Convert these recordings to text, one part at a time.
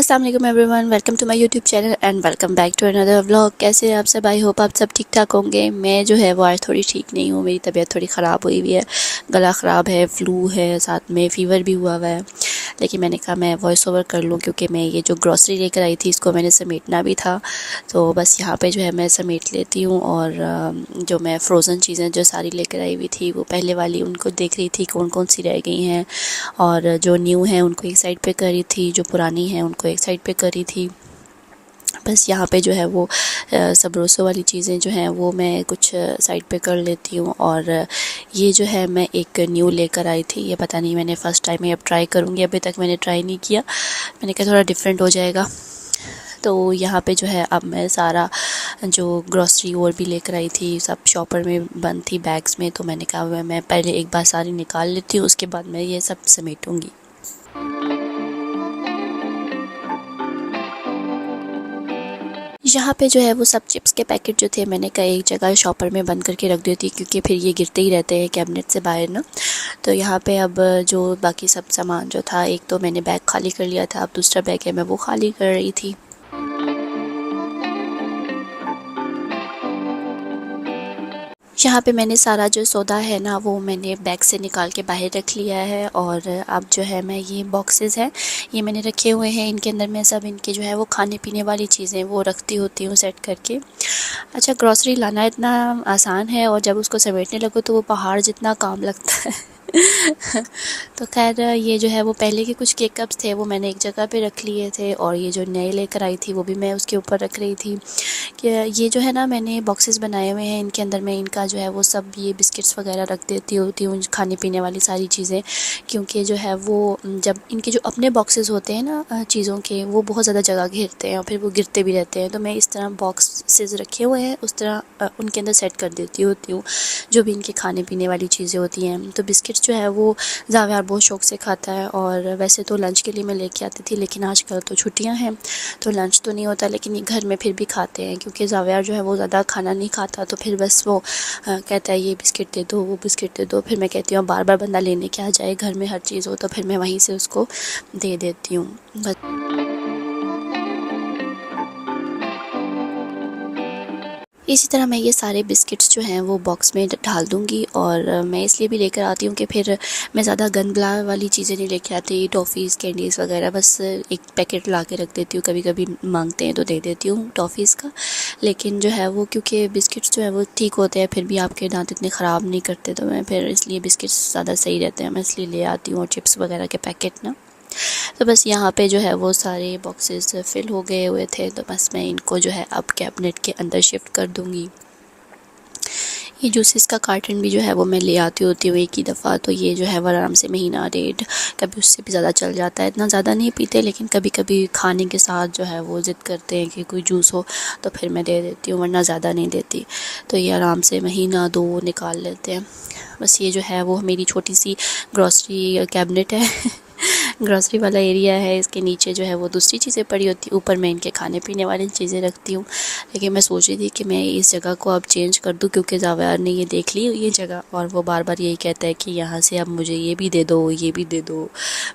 अस्सलाम वालेकुम everyone, welcome to my YouTube channel and welcome back to another vlog. कैसे हैं आप सब? आई होप आप सब ठीक ठाक होंगे। मैं जो है वो आज थोड़ी ठीक नहीं हूँ, मेरी तबीयत थोड़ी ख़राब हुई हुई है, गला ख़राब है, फ्लू है, साथ में फ़ीवर भी हुआ है। लेकिन मैंने कहा मैं वॉइस ओवर कर लूँ क्योंकि मैं ये जो ग्रॉसरी लेकर आई थी इसको मैंने समेटना भी था, तो बस यहाँ पे जो है मैं समेट लेती हूँ। और जो मैं फ़्रोज़न चीज़ें जो सारी लेकर आई हुई थी वो पहले वाली उनको देख रही थी कौन कौन सी रह गई हैं, और जो न्यू है उनको एक साइड पे करी थी, जो पुरानी है उनको एक साइड पे करी थी। बस यहाँ पे जो है वो सब रोसो वाली चीज़ें जो हैं वो मैं कुछ साइड पे कर लेती हूँ। और ये जो है मैं एक न्यू लेकर आई थी, ये पता नहीं, मैंने फ़र्स्ट टाइम ये अब ट्राई करूँगी, अभी तक मैंने ट्राई नहीं किया। मैंने कहा थोड़ा डिफरेंट हो जाएगा। तो यहाँ पे जो है अब मैं सारा जो ग्रॉसरी और भी लेकर आई थी सब शॉपर में बंद थी बैग्स में, तो मैंने कहा मैं पहले एक बार सारी निकाल लेती हूँ, उसके बाद मैं ये सब समेटूँगी। यहाँ पे जो है वो सब चिप्स के पैकेट जो थे मैंने कई एक जगह शॉपर में बंद करके रख दी थी, क्योंकि फिर ये गिरते ही रहते हैं कैबिनेट से बाहर ना। तो यहाँ पे अब जो बाकी सब सामान जो था, एक तो मैंने बैग खाली कर लिया था, अब दूसरा बैग है मैं वो खाली कर रही थी। यहाँ पे मैंने सारा जो सौदा है ना वो मैंने बैग से निकाल के बाहर रख लिया है। और अब जो है मैं ये बॉक्सेस हैं ये मैंने रखे हुए हैं, इनके अंदर मैं सब इनके जो है वो खाने पीने वाली चीज़ें वो रखती होती हूँ सेट करके। अच्छा, ग्रॉसरी लाना इतना आसान है और जब उसको समेटने लगो तो वो पहाड़ जितना काम लगता है। तो खैर ये जो है वो पहले के कुछ केक कप्स थे वो मैंने एक जगह पे रख लिए थे, और ये जो नए लेकर आई थी वो भी मैं उसके ऊपर रख रही थी। कि ये जो है ना मैंने बॉक्सेस बनाए हुए हैं, इनके अंदर मैं इनका जो है वो सब ये बिस्किट्स वगैरह रख देती होती हूँ, खाने पीने वाली सारी चीज़ें। क्योंकि जो है वो जब इनके जो अपने बॉक्सेस होते हैं ना चीज़ों के, वो बहुत ज़्यादा जगह घेरते हैं और फिर वो गिरते भी रहते हैं। तो मैं इस तरह बॉक्सेस रखे हुए हैं उस तरह उनके अंदर सेट कर देती होती हूँ जो भी इनके खाने पीने वाली चीज़ें होती हैं। तो बिस्किट्स जो है वो ज़ावियार बहुत शौक़ से खाता है, और वैसे तो लंच के लिए मैं लेके आती थी, लेकिन आजकल तो छुट्टियां हैं तो लंच तो नहीं होता, लेकिन ये घर में फिर भी खाते हैं क्योंकि ज़ावियार जो है वो ज़्यादा खाना नहीं खाता। तो फिर बस वो कहता है ये बिस्किट दे दो, वो बिस्किट दे दो। फिर मैं कहती हूँ बार बार बंदा लेने क्या जाए, घर में हर चीज़ हो, तो फिर मैं वहीं से उसको दे देती हूँ बस। इसी तरह मैं ये सारे बिस्किट्स जो हैं वो बॉक्स में डाल दूँगी। और मैं इसलिए भी लेकर आती हूँ कि फिर मैं ज़्यादा गंदला वाली चीज़ें नहीं लेके आती, टॉफ़ीज़ कैंडीज़ वगैरह, बस एक पैकेट ला के रख देती हूँ, कभी कभी मांगते हैं तो दे देती हूँ टॉफ़ीज़ का। लेकिन जो है वो क्योंकि बिस्किट्स जो है वो ठीक होते हैं, फिर भी आपके दांत इतने ख़राब नहीं करते, तो मैं फिर इसलिए बिस्किट्स ज़्यादा सही रहते हैं, मैं इसलिए ले आती हूँ। और चिप्स वगैरह के पैकेट ना, तो बस यहाँ पे जो है वो सारे बॉक्सेस फिल हो गए हुए थे, तो बस मैं इनको जो है अब कैबिनेट के अंदर शिफ्ट कर दूँगी। ये जूसेस का कार्टन भी जो है वो मैं ले आती होती हूँ एक ही दफ़ा, तो ये जो है वो आराम से महीना डेढ़, कभी उससे भी ज़्यादा चल जाता है। इतना ज़्यादा नहीं पीते, लेकिन कभी कभी खाने के साथ जो है वो ज़िद करते हैं कि कोई जूस हो, तो फिर मैं दे देती हूँ, वरना ज़्यादा नहीं देती। तो ये आराम से महीना दो निकाल लेते हैं। बस ये जो है वो मेरी छोटी सी ग्रॉसरी कैबिनेट है। ग्रॉसरी वाला एरिया है, इसके नीचे जो है वो दूसरी चीज़ें पड़ी होती, ऊपर मैं इनके खाने पीने वाली चीज़ें रखती हूँ। लेकिन मैं सोच रही थी कि मैं इस जगह को अब चेंज कर दूँ, क्योंकि ज़ावियार ने ये देख ली ये जगह, और वो बार बार यही कहता है कि यहाँ से अब मुझे ये भी दे दो, ये भी दे दो,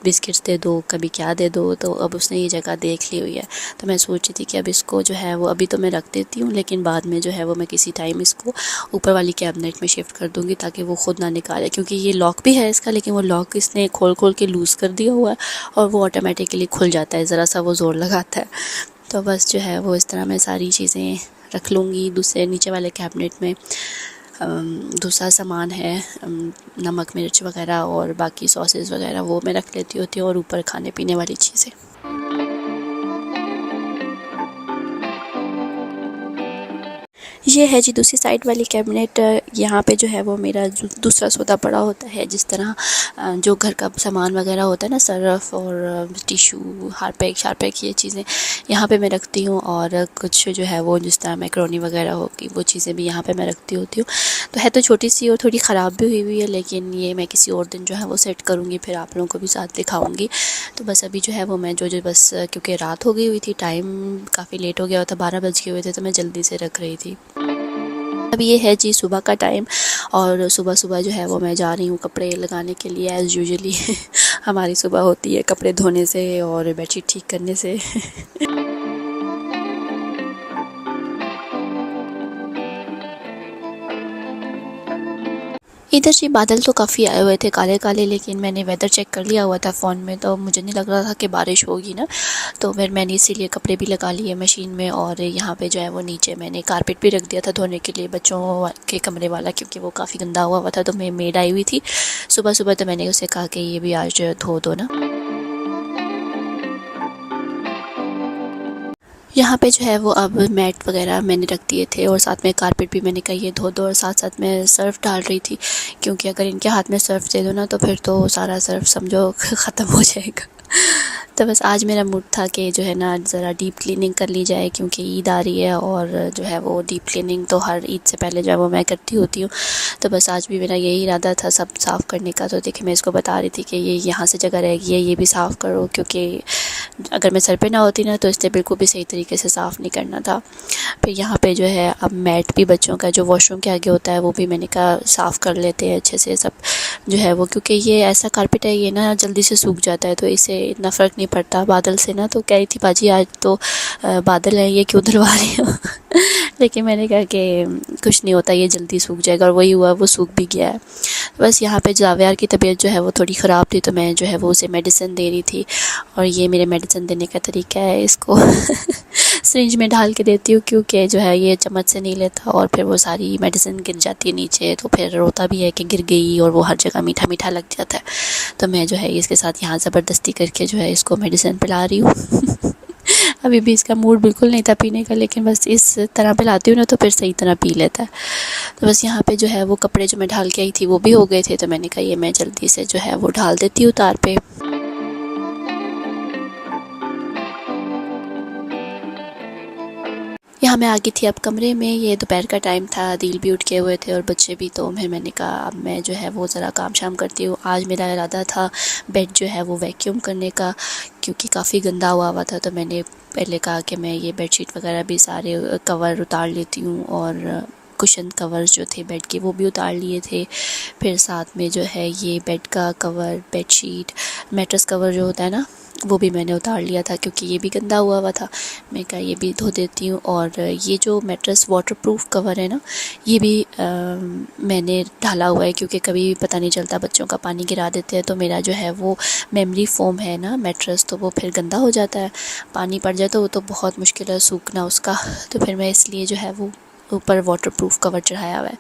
बिस्किट्स दे दो, कभी क्या दे दो। तो अब उसने ये जगह देख ली हुई है, तो मैं सोच रही थी कि अब इसको जो है वो अभी तो मैं रख देती हूँ, लेकिन बाद में जो है वो मैं किसी टाइम इसको ऊपर वाली कैबिनेट में शिफ्ट कर दूँगी, ताकि वो खुद ना निकाले। क्योंकि ये लॉक भी है इसका, लेकिन वो लॉक इसने खोल खोल के लूज़ कर दिया हुआ है, और वो ऑटोमेटिकली खुल जाता है, ज़रा सा वो ज़ोर लगाता है। तो बस जो है वो इस तरह मैं सारी चीज़ें रख लूँगी। दूसरे नीचे वाले कैबिनेट में दूसरा सामान है, नमक मिर्च वगैरह और बाकी सॉसेस वगैरह वो मैं रख लेती होती हूँ, और ऊपर खाने पीने वाली चीज़ें। ये है जी दूसरी साइड वाली कैबिनेट। यहाँ पे जो है वो मेरा दूसरा सौदा पड़ा होता है, जिस तरह जो घर का सामान वगैरह होता है ना, सर्फ और टिशू, हारपिक ये चीज़ें यहाँ पे मैं रखती हूँ। और कुछ जो है वो जिस तरह मैक्रोनी वगैरह होगी वो चीज़ें भी यहाँ पे मैं रखती होती हूँ। तो है तो छोटी सी और थोड़ी ख़राब भी हुई हुई है, लेकिन ये मैं किसी और दिन जो है वो सेट करूँगी, फिर आप लोगों को भी साथ दिखाऊँगी। तो बस अभी जो है वो मैं जो बस क्योंकि रात हो गई हुई थी, टाइम काफ़ी लेट हो गया था, 12 बज गए हुए थे, तो मैं जल्दी से रख रही थी। अब ये है जी सुबह का टाइम, और सुबह सुबह जो है वो मैं जा रही हूँ कपड़े लगाने के लिए। एज़ यूजुअली हमारी सुबह होती है कपड़े धोने से और बेडशीट ठीक करने से। इधर जी बादल तो काफ़ी आए हुए थे काले काले, लेकिन मैंने वेदर चेक कर लिया हुआ था फ़ोन में, तो मुझे नहीं लग रहा था कि बारिश होगी ना। तो फिर मैंने इसीलिए कपड़े भी लगा लिए मशीन में। और यहाँ पे जो है वो नीचे मैंने कारपेट भी रख दिया था धोने के लिए, बच्चों के कमरे वाला, क्योंकि वो काफ़ी गंदा हुआ था। तो मैं मेड आई हुई थी सुबह सुबह, तो मैंने उसे कहा कि ये भी आज धो दो ना। यहाँ पे जो है वो अब मैट वगैरह मैंने रख दिए थे, और साथ में कारपेट भी मैंने कहा ये धो दो। और साथ साथ मैं सर्फ़ डाल रही थी, क्योंकि अगर इनके हाथ में सर्फ़ दे दो ना तो फिर तो सारा सर्फ़ समझो ख़त्म हो जाएगा। तो बस आज मेरा मूड था कि जो है ना ज़रा डीप क्लीनिंग कर ली जाए, क्योंकि ईद आ रही है, और जो है वो डीप क्लीनिंग तो हर ईद से पहले जो है वो मैं करती होती हूँ। तो बस आज भी मेरा यही इरादा था सब साफ़ करने का। तो देखिए मैं इसको बता रही थी कि ये यहाँ से जगह रहेगी है, ये भी साफ़ करो, क्योंकि अगर मैं सर पे ना होती ना तो इसलिए बिल्कुल भी सही तरीके से साफ़ नहीं करना था। फिर यहाँ पे जो है अब मैट भी बच्चों का जो वॉशरूम के आगे होता है वो भी मैंने कहा साफ़ कर लेते हैं अच्छे से सब जो है वो, क्योंकि ये ऐसा कारपेट है ये ना जल्दी से सूख जाता है, तो इससे इतना फ़र्क नहीं पड़ता बादल से ना। तो कह रही थी बाजी आज तो बादल है, ये क्यों धुलवा रही हो? लेकिन मैंने कहा कि कुछ नहीं होता, ये जल्दी सूख जाएगा, और वही हुआ, वो सूख भी गया है। बस यहाँ पे जावियार की तबीयत जो है वो थोड़ी ख़राब थी, तो मैं जो है वो उसे मेडिसिन दे रही थी। और ये मेरे मेडिसिन देने का तरीका है, इसको सिरिंज में ढाल के देती हूँ, क्योंकि जो है ये चम्मच से नहीं लेता, और फिर वो सारी मेडिसिन गिर जाती है नीचे, तो फिर रोता भी है कि गिर गई, और वो हर जगह मीठा मीठा लग जाता है। तो मैं जो है इसके साथ यहाँ ज़बरदस्ती करके जो है इसको मेडिसिन पिला रही हूँ। अभी भी इसका मूड बिल्कुल नहीं था पीने का, लेकिन बस इस तरह पिलाती हूँ ना तो फिर सही तरह पी लेता है। तो बस यहाँ पे जो है वो कपड़े जो मैं ढाल के आई थी वो भी हो गए थे, तो मैंने कहा ये मैं जल्दी से जो है वो ढाल देती हूँ तार पे। यहाँ मैं आ गई थी अब कमरे में। ये दोपहर का टाइम था, दिल भी उठ गए हुए थे और बच्चे भी, तो मैंने कहा अब मैं जो है वो ज़रा काम शाम करती हूँ। आज मेरा इरादा था बेड जो है वो वैक्यूम करने का, क्योंकि काफ़ी गंदा हुआ था। तो मैंने पहले कहा कि मैं ये बेडशीट वगैरह भी सारे कवर उतार लेती हूँ, और कुशन कवर्स जो थे बेड के वो भी उतार लिए थे। फिर साथ में जो है ये बेड का कवर, बेडशीट, मैट्रेस कवर जो होता है ना वो भी मैंने उतार लिया था, क्योंकि ये भी गंदा हुआ था। मैं कहा ये भी धो देती हूँ। और ये जो मैट्रेस वाटरप्रूफ कवर है ना, ये भी मैंने डाला हुआ है, क्योंकि कभी पता नहीं चलता बच्चों का पानी गिरा देते हैं, तो मेरा जो है वो मेमोरी फोम है ना मैट्रेस, तो वो फिर गंदा हो जाता है, पानी पड़ जाए तो वो तो बहुत मुश्किल है सूखना उसका। तो फिर मैं इसलिए जो है वो ऊपर वाटरप्रूफ कवर चढ़ाया हुआ है।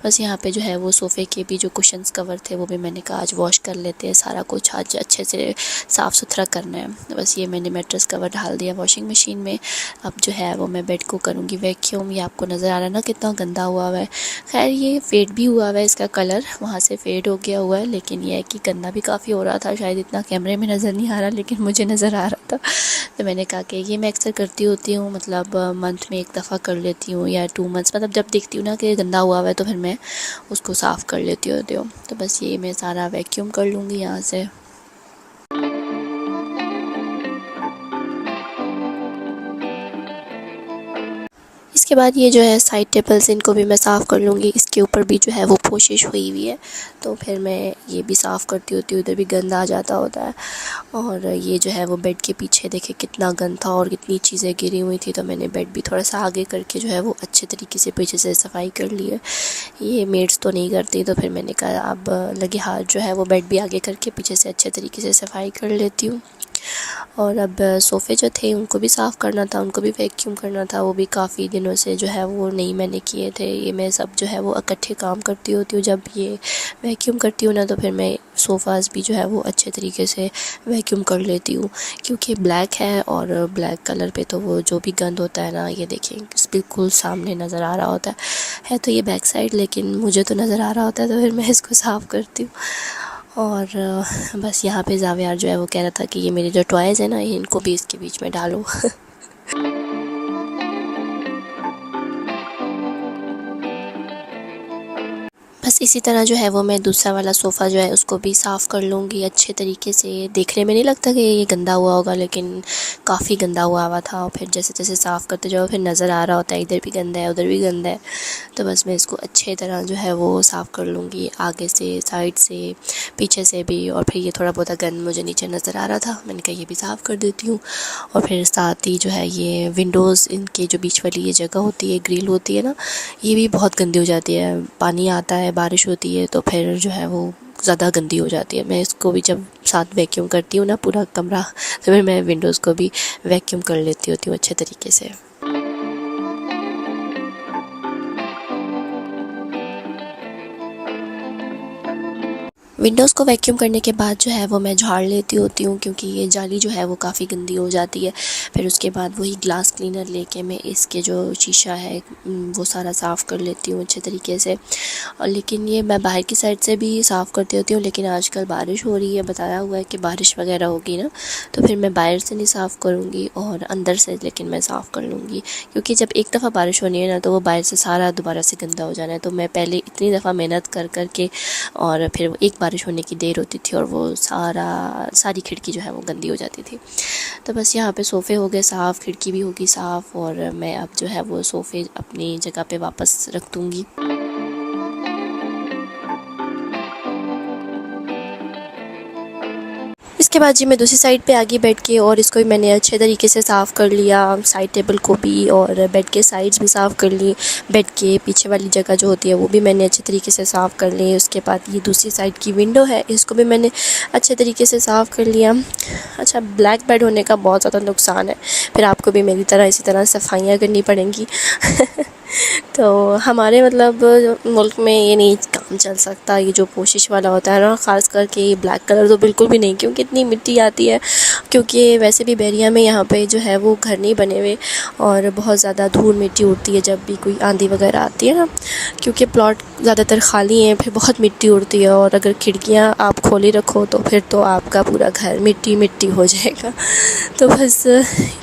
बस यहाँ पे जो है वो सोफ़े के भी जो कुशन्स कवर थे वो भी मैंने कहा आज वॉश कर लेते हैं, सारा कुछ आज अच्छे से साफ़ सुथरा करना है। बस ये मैंने मैट्रेस कवर डाल दिया वॉशिंग मशीन में। अब जो है वो मैं बेड को करूँगी वैक्यूम। ये आपको नज़र आ रहा है ना कितना गंदा हुआ है। खैर ये फेड भी हुआ है, इसका कलर वहाँ से फेड हो गया हुआ है, लेकिन यह है कि गंदा भी काफ़ी हो रहा था। शायद इतना कैमरे में नज़र नहीं आ रहा, लेकिन मुझे नज़र आ रहा था। तो मैंने कहा कि ये मैं अक्सर करती होती हूँ, मतलब मंथ में एक दफ़ा कर लेती हूँ या 2 मंथ्स, मतलब जब देखती हूँ ना कि गंदा हुआ है तो फिर मैं उसको साफ़ कर लेती होती हूँ। तो बस ये मैं सारा वैक्यूम कर लूँगी यहाँ से। इसके बाद ये जो है साइड टेबल्स, इनको भी मैं साफ़ कर लूँगी। इसके ऊपर भी जो है वो पोशिश हुई हुई है, तो फिर मैं ये भी साफ़ करती होती हूँ। उधर भी गंद आ जाता होता है। और ये जो है वो बेड के पीछे देखे कितना गंद था और कितनी चीज़ें गिरी हुई थी, तो मैंने बेड भी थोड़ा सा आगे करके जो है वो अच्छे तरीके से पीछे से सफाई कर ली है। ये मेड्स तो नहीं करती, तो फिर मैंने कहा अब लगे हाथ जो है वो बेड भी आगे करके पीछे से अच्छे तरीके से सफाई कर लेती हूँ। और अब सोफ़े जो थे उनको भी साफ़ करना था, उनको भी वैक्यूम करना था। वो भी काफ़ी दिनों से जो है वो नहीं मैंने किए थे। ये मैं सब जो है वो इकट्ठे काम करती होती हूँ। जब ये वैक्यूम करती हूँ ना तो फिर मैं सोफ़ाज़ भी जो है वो अच्छे तरीके से वैक्यूम कर लेती हूँ, क्योंकि ब्लैक है और ब्लैक कलर पे तो वो जो भी गंद होता है ना, ये देखिए बिल्कुल सामने नज़र आ रहा होता है तो ये बैक साइड, लेकिन मुझे तो नज़र आ रहा होता है तो फिर मैं इसको साफ़ करती हूँ। और बस यहाँ पे जावियार जो है वो कह रहा था कि ये मेरे जो टॉयज़ हैं ना, इनको भी इसके बीच में डालो। बस इसी तरह जो है वो मैं दूसरा वाला सोफ़ा जो है उसको भी साफ़ कर लूँगी अच्छे तरीके से। देखने में नहीं लगता कि ये गंदा हुआ होगा, लेकिन काफ़ी गंदा हुआ था। और फिर जैसे जैसे साफ़ करते जाओ फिर नज़र आ रहा होता है इधर भी गंदा है उधर भी गंदा है। तो बस मैं इसको अच्छे तरह जो है वो साफ़ कर लूँगी, आगे से, साइड से, पीछे से भी। और फिर ये थोड़ा बहुत गंद मुझे नीचे नज़र आ रहा था, मैंने कहा ये भी साफ़ कर देती हूँ। और फिर साथ ही जो है ये विंडोज़, इनके जो बीच वाली ये जगह होती है, ग्रिल होती है ना, ये भी बहुत गंदी हो जाती है। पानी आता है, बारिश होती है तो फिर जो है वो ज़्यादा गंदी हो जाती है। मैं इसको भी जब साथ वैक्यूम करती हूँ ना पूरा कमरा, तो फिर मैं विंडोज़ को भी वैक्यूम कर लेती होती हूँ अच्छे तरीके से। विंडोज़ को वैक्यूम करने के बाद जो है वो मैं झाड़ लेती होती हूँ, क्योंकि ये जाली जो है वो काफ़ी गंदी हो जाती है। फिर उसके बाद वही ग्लास क्लीनर लेके मैं इसके जो शीशा है वो सारा साफ़ कर लेती हूँ अच्छे तरीके से। और लेकिन ये मैं बाहर की साइड से भी साफ़ करती होती हूँ, लेकिन आजकल बारिश हो रही है, बताया हुआ है कि बारिश वगैरह होगी ना, तो फिर मैं बाहर से नहीं साफ़ करूँगी और अंदर से लेकिन मैं साफ़ कर लूँगी। क्योंकि जब एक दफ़ा बारिश होनी है ना, तो वो बाहर से सारा दोबारा से गंदा हो जाना है। तो मैं पहले इतनी दफ़ा मेहनत कर के, और फिर एक बारिश होने की देर होती थी और वो सारी खिड़की जो है वो गंदी हो जाती थी। तो बस यहाँ पे सोफ़े हो गए साफ़, खिड़की भी होगी साफ़, और मैं अब जो है वो सोफ़े अपनी जगह पे वापस रख दूँगी। इसके बाद जी मैं दूसरी साइड पे आ गई बैठ के, और इसको भी मैंने अच्छे तरीके से साफ़ कर लिया, साइड टेबल को भी, और बेड के साइड्स भी साफ़ कर ली। बेड के पीछे वाली जगह जो होती है वो भी मैंने अच्छे तरीके से साफ़ कर ली। उसके बाद ये दूसरी साइड की विंडो है, इसको भी मैंने अच्छे तरीके से साफ़ कर लिया। अच्छा, ब्लैक बेड होने का बहुत ज़्यादा नुकसान है, फिर आपको भी मेरी तरह इसी तरह सफाइयाँ करनी पड़ेंगी। तो हमारे मतलब मुल्क में ये नहीं काम चल सकता, ये जो पोशिश वाला होता है ना, ख़ास करके ये ब्लैक कलर तो बिल्कुल भी नहीं, क्योंकि इतनी मिट्टी आती है। क्योंकि वैसे भी बैरिया में यहाँ पे जो है वो घर नहीं बने हुए, और बहुत ज़्यादा धूल मिट्टी उड़ती है जब भी कोई आंधी वगैरह आती है ना, क्योंकि प्लॉट ज़्यादातर खाली हैं, फिर बहुत मिट्टी उड़ती है। और अगर खिड़कियाँ आप खोली रखो तो फिर तो आपका पूरा घर मिट्टी मिट्टी हो जाएगा। तो बस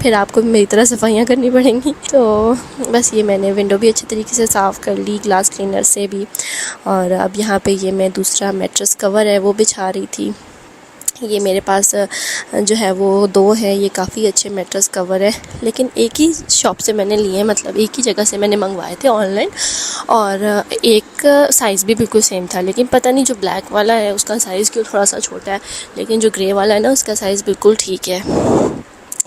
फिर आपको भी मेरी तरह सफाइयाँ करनी पड़ेंगी। तो बस ये मैंने विंडो भी अच्छे तरीके से साफ़ कर ली ग्लास क्लीनर से भी। और अब यहाँ पे ये मैं दूसरा मैट्रेस कवर है वो बिछा रही थी। ये मेरे पास जो है वो 2 है, ये काफ़ी अच्छे मैट्रेस कवर है, लेकिन एक ही शॉप से मैंने लिए हैं, मतलब एक ही जगह से मैंने मंगवाए थे ऑनलाइन। और एक साइज़ भी बिल्कुल सेम था, लेकिन पता नहीं जो ब्लैक वाला है उसका साइज़ क्यों थोड़ा सा छोटा है, लेकिन जो ग्रे वाला है ना उसका साइज़ बिल्कुल ठीक है।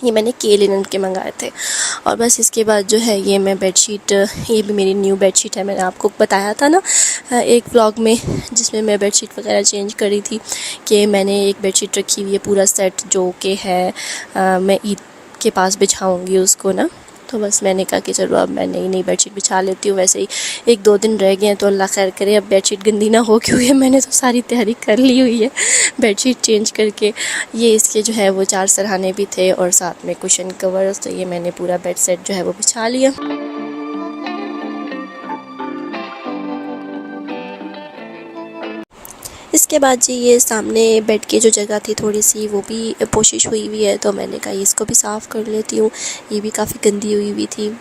ये मैंने के लिनन के मंगाए थे। और बस इसके बाद जो है ये मैं बेडशीट, ये भी मेरी न्यू बेडशीट है, मैंने आपको बताया था ना एक व्लॉग में जिसमें मैं बेडशीट वगैरह चेंज करी थी, कि मैंने एक बेडशीट रखी हुई है पूरा सेट, जो कि है मैं ईद के पास बिछाऊंगी उसको ना। तो बस मैंने कहा कि चलो अब मैं नई बेडशीट बिछा लेती हूँ। वैसे ही 1-2 दिन रह गए हैं, तो अल्लाह खैर करे अब बेडशीट गंदी ना हो, क्योंकि मैंने तो सारी तैयारी कर ली हुई है बेडशीट चेंज करके। ये इसके जो है वो 4 सरहाने भी थे और साथ में कुशन कवर्स, तो ये मैंने पूरा बेड सेट जो है वो बिछा लिया। इसके बाद जी ये सामने बेड की जो जगह थी थोड़ी सी, वो भी पोशिश हुई हुई है, तो मैंने कहा इसको भी साफ़ कर लेती हूँ, ये भी काफ़ी गंदी हुई हुई थी।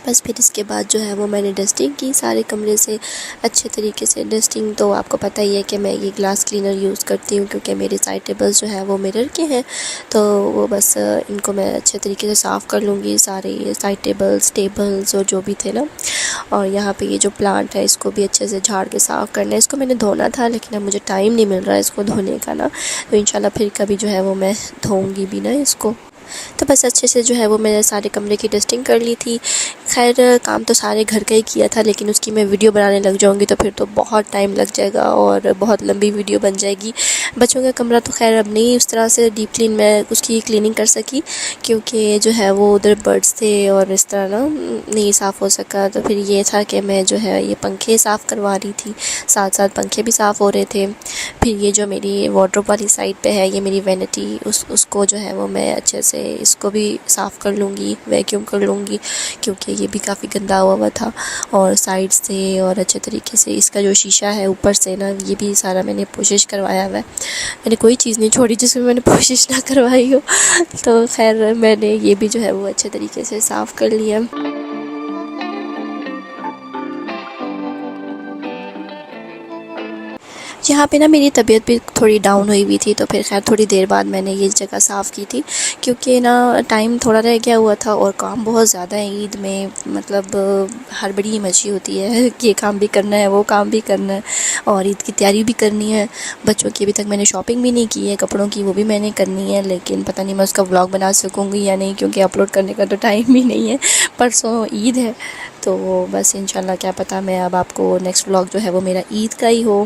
बस फिर इसके बाद जो है वो मैंने डस्टिंग की सारे कमरे से अच्छे तरीके से। डस्टिंग तो आपको पता ही है कि मैं ये ग्लास क्लीनर यूज़ करती हूँ, क्योंकि मेरे साइड टेबल्स जो है वो मिरर के हैं, तो वो बस इनको मैं अच्छे तरीके से साफ़ कर लूँगी, सारे साइड टेबल्स और जो भी थे ना। और यहाँ पे ये जो प्लांट है इसको भी अच्छे से झाड़ के साफ़ करना है। इसको मैंने धोना था, लेकिन अब मुझे टाइम नहीं मिल रहा है इसको धोने का ना, तो इंशाल्लाह फिर कभी जो है वो मैं धोऊँगी भी ना इसको। तो बस अच्छे से जो है वो मैंने सारे कमरे की डस्टिंग कर ली थी। खैर काम तो सारे घर का ही किया था, लेकिन उसकी मैं वीडियो बनाने लग जाऊँगी तो फिर तो बहुत टाइम लग जाएगा और बहुत लंबी वीडियो बन जाएगी। बच्चों का कमरा तो खैर अब नहीं उस तरह से डीप क्लीन मैं उसकी क्लीनिंग कर सकी, क्योंकि जो है वो उधर बर्ड्स थे और इस तरह ना नहीं साफ़ हो सका। तो फिर ये था कि मैं जो है ये पंखे साफ़ करवा रही थी, साथ साथ पंखे भी साफ़ हो रहे थे। फिर ये जो मेरी वार्डरोब वाली साइड पे है ये मेरी वैनिटी, उसको जो है वो मैं अच्छे से इसको भी साफ़ कर लूँगी, वैक्यूम कर लूँगी, क्योंकि ये भी काफ़ी गंदा हुआ था और साइड से और अच्छे तरीके से इसका जो शीशा है ऊपर से ना ये भी सारा मैंने कोशिश करवाया हुआ है। मैंने कोई चीज़ नहीं छोड़ी जिसमें मैंने कोशिश ना करवाई हो। तो खैर मैंने ये भी जो है वो अच्छे तरीके से साफ़ कर लिया। यहाँ पे ना मेरी तबीयत भी थोड़ी डाउन हुई थी, तो फिर खैर थोड़ी देर बाद मैंने ये जगह साफ़ की थी, क्योंकि ना टाइम थोड़ा रह गया हुआ था और काम बहुत ज़्यादा है ईद में, मतलब हड़बड़ी मची होती है, ये काम भी करना है वो काम भी करना है और ईद की तैयारी भी करनी है। बच्चों की अभी तक मैंने शॉपिंग भी नहीं की है कपड़ों की, वो भी मैंने करनी है, लेकिन पता नहीं मैं उसका व्लॉग बना सकूँगी या नहीं, क्योंकि अपलोड करने का तो टाइम ही नहीं है। परसों ईद है तो बस इंशाल्लाह क्या पता मैं अब आपको नेक्स्ट व्लॉग जो है वो मेरा ईद का ही हो।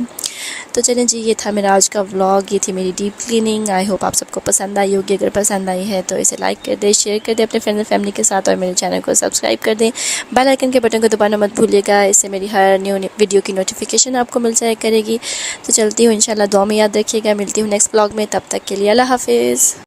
तो चलें जी, ये था मेरा आज का व्लॉग, ये थी मेरी डीप क्लीनिंग। आई होप आप सबको पसंद आई होगी। अगर पसंद आई है तो इसे लाइक कर दें, शेयर कर दें अपने फ्रेंड्स एंड फैमिली के साथ और मेरे चैनल को सब्सक्राइब कर दें। बेल आइकन के बटन को दबाना मत भूलिएगा, इससे मेरी हर न्यू वीडियो की नोटिफिकेशन आपको मिल जाया करेगी। तो चलती हूँ, इंशाल्लाह दुआ में याद रखिएगा। मिलती हूँ नेक्स्ट व्लॉग में, तब तक के लिए अल्लाह हाफिज़।